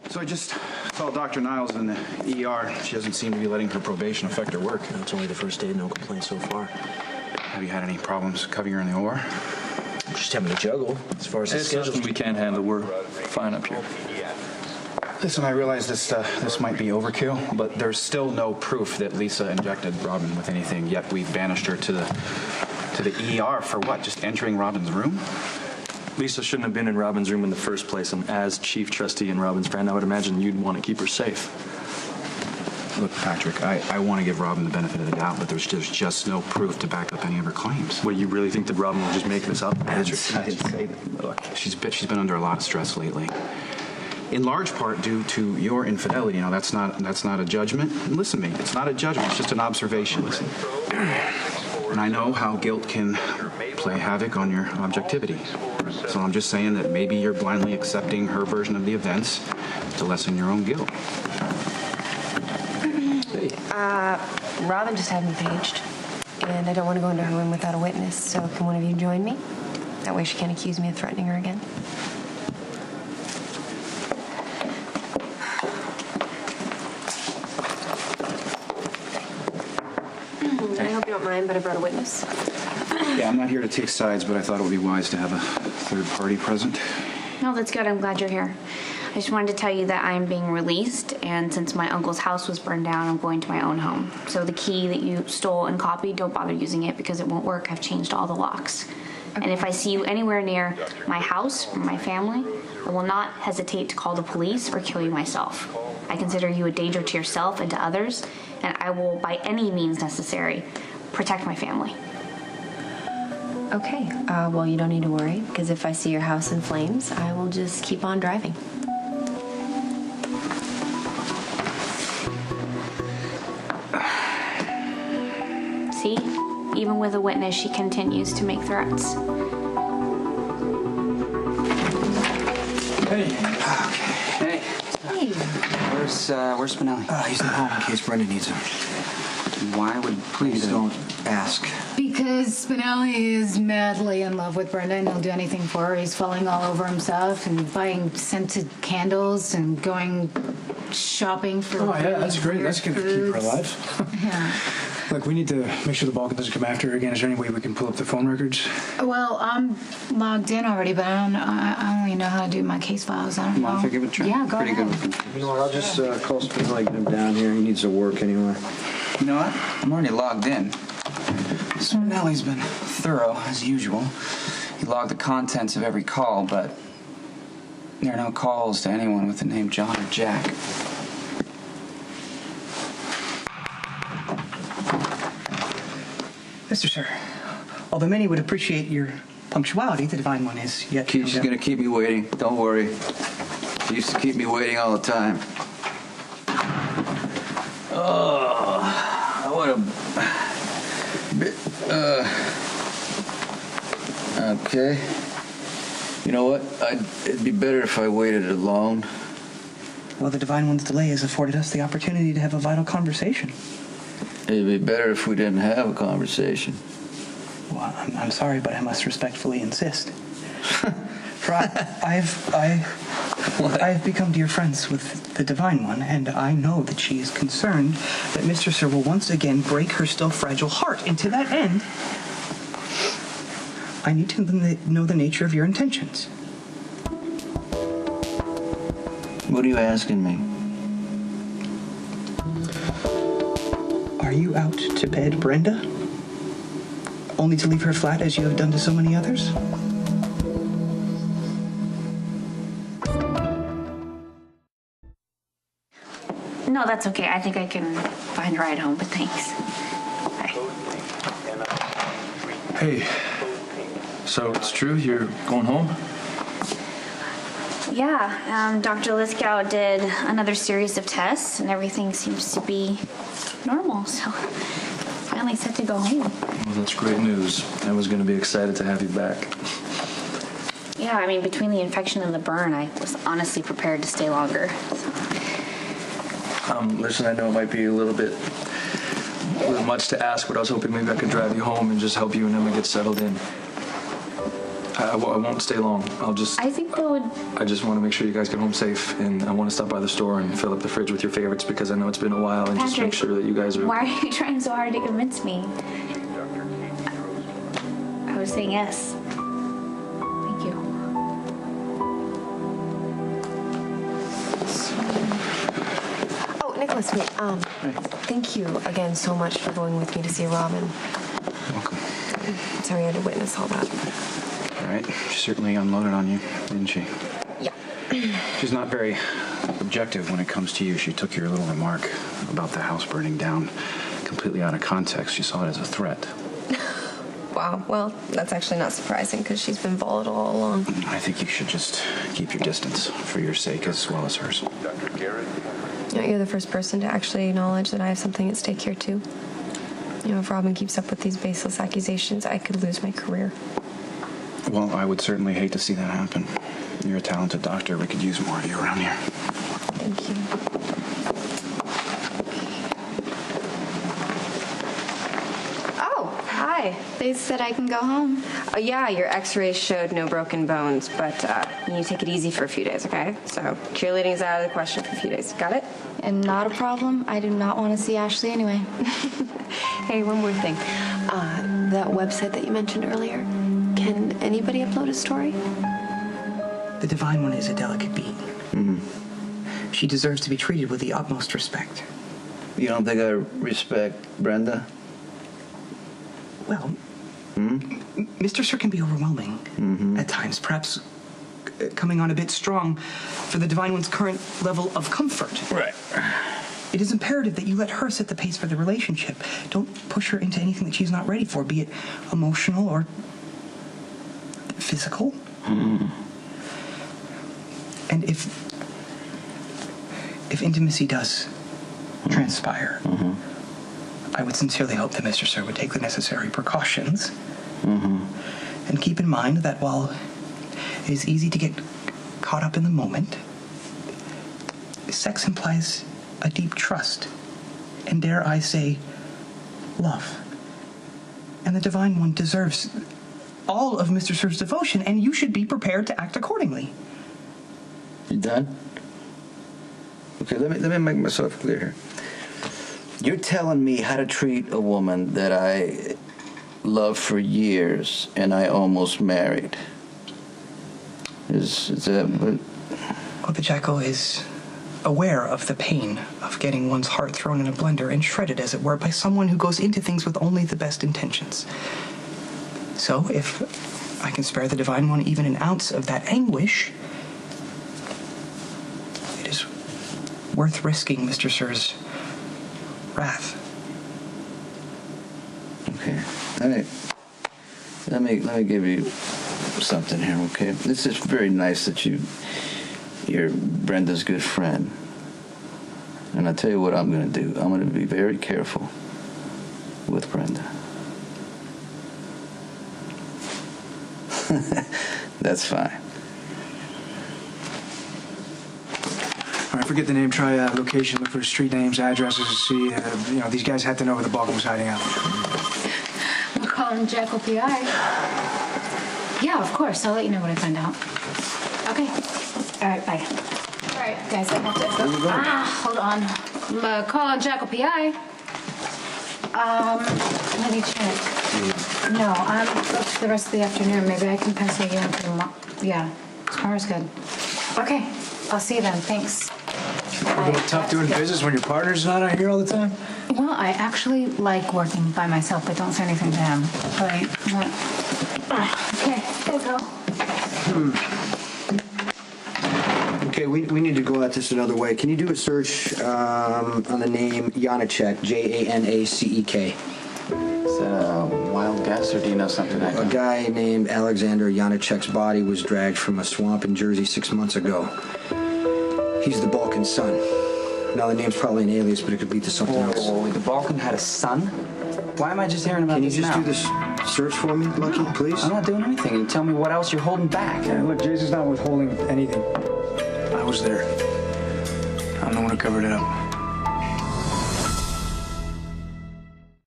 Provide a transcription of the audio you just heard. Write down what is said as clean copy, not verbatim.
So I just saw Dr. Niles in the ER. She doesn't seem to be letting her probation affect her work. It's only the first day, no complaints so far. Have you had any problems covering her in the OR? Just having to juggle as far as the It's schedule. nothing we can't handle. We're fine up here. Listen, I realize this might be overkill, but there's still no proof that Lisa injected Robin with anything, yet we banished her to the ER for what? Just entering Robin's room? Lisa shouldn't have been in Robin's room in the first place, and as chief trustee and Robin's friend, I would imagine you'd want to keep her safe. Look, Patrick, I want to give Robin the benefit of the doubt, but there's just no proof to back up any of her claims. What, you really think that Robin will just make this up? Patrick, I didn't say that. Look, she's been under a lot of stress lately. In large part due to your infidelity. Now, that's not a judgment. And listen to me, it's not a judgment, it's just an observation. Listen. And I know how guilt can play havoc on your objectivity. So I'm just saying that maybe you're blindly accepting her version of the events to lessen your own guilt. Robin just had me paged, and I don't want to go into her room without a witness, so can one of you join me? That way she can't accuse me of threatening her again. I hope you don't mind, but I brought a witness. Yeah, I'm not here to take sides, but I thought it would be wise to have a third party present. No, that's good. I'm glad you're here. I just wanted to tell you that I'm being released, and since my uncle's house was burned down, I'm going to my own home. So the key that you stole and copied, don't bother using it because it won't work. I've changed all the locks. Okay. And if I see you anywhere near my house or my family, I will not hesitate to call the police or kill you myself. I consider you a danger to yourself and to others, and I will, by any means necessary, protect my family. Okay, well, you don't need to worry, because if I see your house in flames, I will just keep on driving. See? Even with a witness, she continues to make threats. Hey. Okay. Hey. Hey. Where's Spinelli? He's not home in case Brenda needs him. Why would Please don't ask. Because Spinelli is madly in love with Brenda and he'll do anything for her. He's falling all over himself and buying scented candles and going shopping for That's great. That's going to keep her alive. Yeah. Look, we need to make sure the Balkan doesn't come after her again. Is there any way we can pull up the phone records? Well, I'm logged in already, but I only know how to do my case files. I don't know. Mind if I give it a try? Yeah, go Pretty ahead. good with them. You know what, I'll just call Spinelli, get him down here. He needs to work anyway. You know what? I'm already logged in. Spinelli's been thorough, as usual. He logged the contents of every call, but there are no calls to anyone with the name John or Jack. Mr. Sir, although many would appreciate your punctuality, the Divine One is yet to come She's down. gonna keep me waiting. Don't worry. She used to keep me waiting all the time. Oh, what a bit. Okay. You know what? It'd be better if I waited alone. Well, the Divine One's delay has afforded us the opportunity to have a vital conversation. It'd be better if we didn't have a conversation. Well, I'm sorry, but I must respectfully insist. For I've become dear friends with the Divine One, and I know that she is concerned that Mr. Sir will once again break her still fragile heart. And to that end, I need to know the nature of your intentions. What are you asking me? Are you out to bed Brenda? Only to leave her flat as you have done to so many others? No, that's okay. I think I can find a ride home, but thanks. Bye. Hey, so it's true you're going home? Yeah, Dr. Liskow did another series of tests, and everything seems to be normal, so finally set to go home. Well, that's great news. I was going to be excited to have you back. Yeah, I mean, between the infection and the burn, I was honestly prepared to stay longer. Listen, I know it might be a little much to ask, but I was hoping maybe I could drive you home and just help you and Emma get settled in. I won't stay long. I think that would. I just want to make sure you guys get home safe, and I want to stop by the store and fill up the fridge with your favorites because I know it's been a while, and just make sure that you guys are. Why are you trying so hard to convince me? I was saying yes. Thank you. Oh, Nicholas, wait. Thank you again so much for going with me to see Robin. You're welcome. Sorry I had to witness all that. All right. She certainly unloaded on you, didn't she? Yeah. She's not very objective when it comes to you. She took your little remark about the house burning down completely out of context. She saw it as a threat. Wow. Well, that's actually not surprising because she's been volatile all along. I think you should just keep your distance for your sake as well as hers. Dr. Garrett? You know, you're the first person to actually acknowledge that I have something at stake here, too. You know, if Robin keeps up with these baseless accusations, I could lose my career. Well, I would certainly hate to see that happen. You're a talented doctor. We could use more of you around here. Thank you. Oh, hi. They said I can go home. Yeah, your x-rays showed no broken bones, but you need to take it easy for a few days, okay? So cheerleading is out of the question for a few days. Got it? And not a problem. I do not want to see Ashley anyway. Hey, one more thing. That website that you mentioned earlier, can anybody upload a story? The Divine One is a delicate being. Mm-hmm. She deserves to be treated with the utmost respect. You don't think I respect Brenda? Well, Mr. Sir can be overwhelming at times, perhaps coming on a bit strong for the Divine One's current level of comfort. Right. It is imperative that you let her set the pace for the relationship. Don't push her into anything that she's not ready for, be it emotional or physical. And if intimacy does transpire, I would sincerely hope that Mr. Sir would take the necessary precautions and keep in mind that while it is easy to get caught up in the moment, sex implies a deep trust, and dare I say, love. And the Divine One deserves all of Mr. Sir's devotion, and you should be prepared to act accordingly. You done? Okay, let me make myself clear here. You're telling me how to treat a woman that I loved for years and I almost married. Is that what? Well, the Jackal is aware of the pain of getting one's heart thrown in a blender and shredded, as it were, by someone who goes into things with only the best intentions. So, if I can spare the Divine One even an ounce of that anguish, it is worth risking Mr. Sir's wrath. Okay. Let me give you something here, okay? This is very nice that you're Brenda's good friend. And I'll tell you what I'm going to do. I'm going to be very careful with Brenda. That's fine. All right, forget the name. Try location. Look for street names, addresses. See, these guys had to know where the Balkan was hiding out. We'll call him Jackal PI. Yeah, of course. I'll let you know when I find out. Okay. All right, bye. All right, guys, I have to... hold on. I'm calling Jackal PI. Let me check. No, I'm booked for the rest of the afternoon. Maybe I can pencil you in for tomorrow. Yeah, tomorrow's good. Okay, I'll see you then. Thanks. A little tough doing business when your partner's not out here all the time? Well, I actually like working by myself, but don't say anything to him. Right? Okay, here we go. Okay, we need to go at this another way. Can you do a search on the name Janacek, Janacek? Is that a wild guess, or do you know something? A guy named Alexander Janacek's body was dragged from a swamp in Jersey 6 months ago. He's the Balkan's son. Now, the name's probably an alias, but it could lead to something else. The Balkan had a son? Why am I just hearing about this now? Can you just do this search for me, Lucky, please? I'm not doing anything. And tell me what else you're holding back. Yeah, look, Jason's not withholding anything. I was there. I'm the one who covered it up.